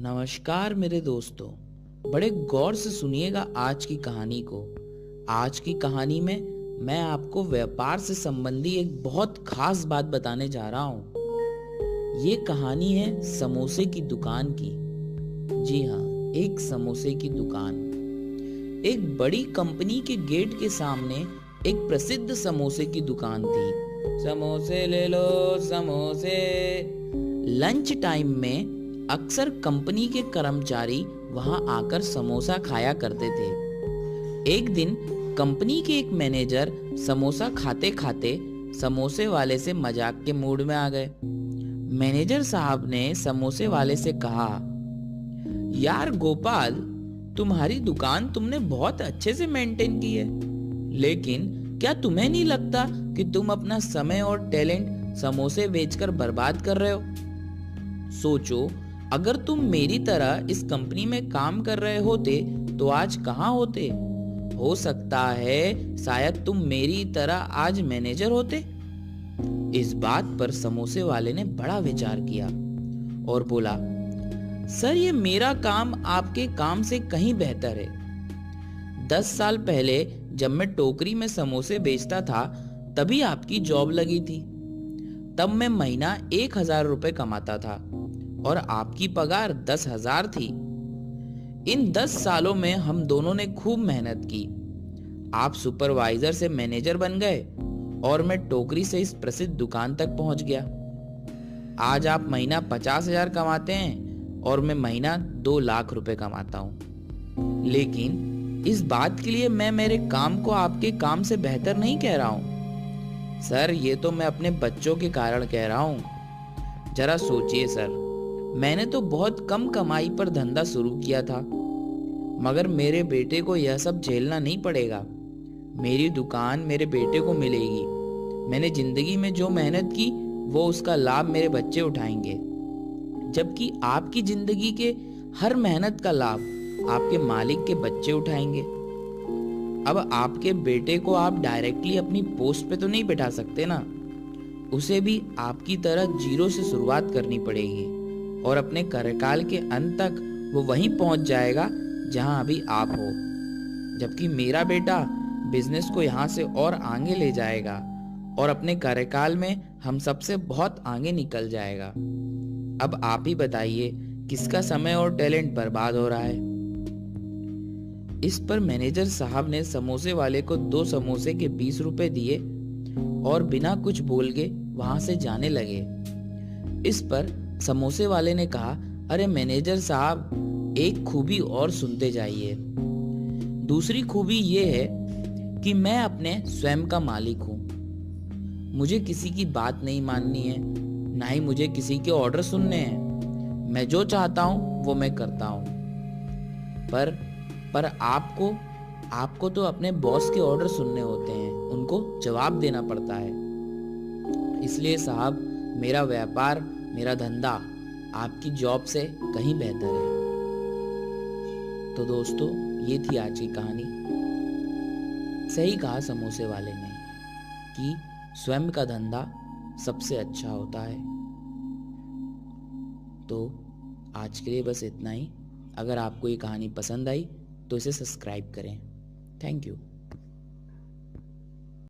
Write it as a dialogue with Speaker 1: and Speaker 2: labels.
Speaker 1: नमस्कार मेरे दोस्तों। बड़े गौर से सुनिएगा आज की कहानी को। आज की कहानी में मैं आपको व्यापार से संबंधी एक बहुत खास बात बताने जा रहा हूँ। ये कहानी है समोसे की दुकान की। जी हाँ, एक समोसे की दुकान। एक बड़ी कंपनी के गेट के सामने एक प्रसिद्ध समोसे की दुकान थी। समोसे ले लो समोसे। लंच टाइम में अक्सर कंपनी के कर्मचारी वहां आकर समोसा खाया करते थे। एक दिन कंपनी के एक मैनेजर समोसा खाते खाते समोसे वाले से मजाक के मूड में आ गए। मैनेजर साहब ने समोसे वाले से कहा, यार गोपाल, तुम्हारी दुकान तुमने बहुत अच्छे से मेंटेन की है, लेकिन क्या तुम्हें नहीं लगता कि तुम अपना समय और टैलेंट समोसे बेचकर बर्बाद कर रहे हो? सोचो, अगर तुम मेरी तरह इस कंपनी में काम कर रहे होते तो आज कहाँ होते? हो सकता है शायद तुम मेरी तरह आज मैनेजर होते। इस बात पर समोसे वाले ने बड़ा विचार किया और बोला, सर, ये मेरा काम आपके काम से कहीं बेहतर है। 10 साल पहले जब मैं टोकरी में समोसे बेचता था तभी आपकी जॉब लगी थी। तब मैं महीना 1,000 रुपए कमाता था और आपकी पगार 10,000 थी। इन 10 सालों में हम दोनों ने खूब मेहनत की। आप सुपरवाइजर से मैनेजर बन गए और मैं टोकरी से इस प्रसिद्ध दुकान तक पहुंच गया। आज आप महीना 50,000 कमाते हैं और मैं महीना 2 लाख रुपए कमाता हूं। लेकिन इस बात के लिए मैं मेरे काम को आपके काम से बेहतर नहीं कह रहा हूं। सर, ये तो मैं अपने बच्चों के कारण कह रहा हूं। जरा सोचिए सर, मैंने तो बहुत कम कमाई पर धंधा शुरू किया था, मगर मेरे बेटे को यह सब झेलना नहीं पड़ेगा। मेरी दुकान मेरे बेटे को मिलेगी। मैंने जिंदगी में जो मेहनत की वो उसका लाभ मेरे बच्चे उठाएंगे, जबकि आपकी जिंदगी के हर मेहनत का लाभ आपके मालिक के बच्चे उठाएंगे। अब आपके बेटे को आप डायरेक्टली अपनी पोस्ट पे तो नहीं बैठा सकते ना। उसे भी आपकी तरह जीरो से शुरुआत करनी पड़ेगी और अपने कार्यकाल के अंत तक वो वहीं पहुंच जाएगा जहां अभी आप हो। जबकि मेरा बेटा बिजनेस को यहां से और आगे ले जाएगा और अपने कार्यकाल में हम सबसे बहुत आगे निकल जाएगा। अब आप ही बताइए, किसका समय और टैलेंट बर्बाद हो रहा है? इस पर मैनेजर साहब ने समोसे वाले को 2 समोसे के 20 रुपए दिए और बिना कुछ बोल के वहां से जाने लगे। इस पर समोसे वाले ने कहा, अरे मैनेजर साहब, एक खूबी और सुनते जाइए। दूसरी खूबी ये है कि मैं अपने स्वयं का मालिक हूँ। मुझे किसी की बात नहीं माननी है, ना ही मुझे किसी के ऑर्डर सुनने हैं। मैं जो चाहता हूँ वो मैं करता हूँ। पर आपको तो अपने बॉस के ऑर्डर सुनने होते हैं, उनको जवाब देना पड़ता है। इसलिए साहब, मेरा व्यापार, मेरा धंधा आपकी जॉब से कहीं बेहतर है। तो दोस्तों, ये थी आज की कहानी। सही कहा समोसे वाले ने कि स्वयं का धंधा सबसे अच्छा होता है। तो आज के लिए बस इतना ही। अगर आपको ये कहानी पसंद आई तो इसे सब्सक्राइब करें। Thank you.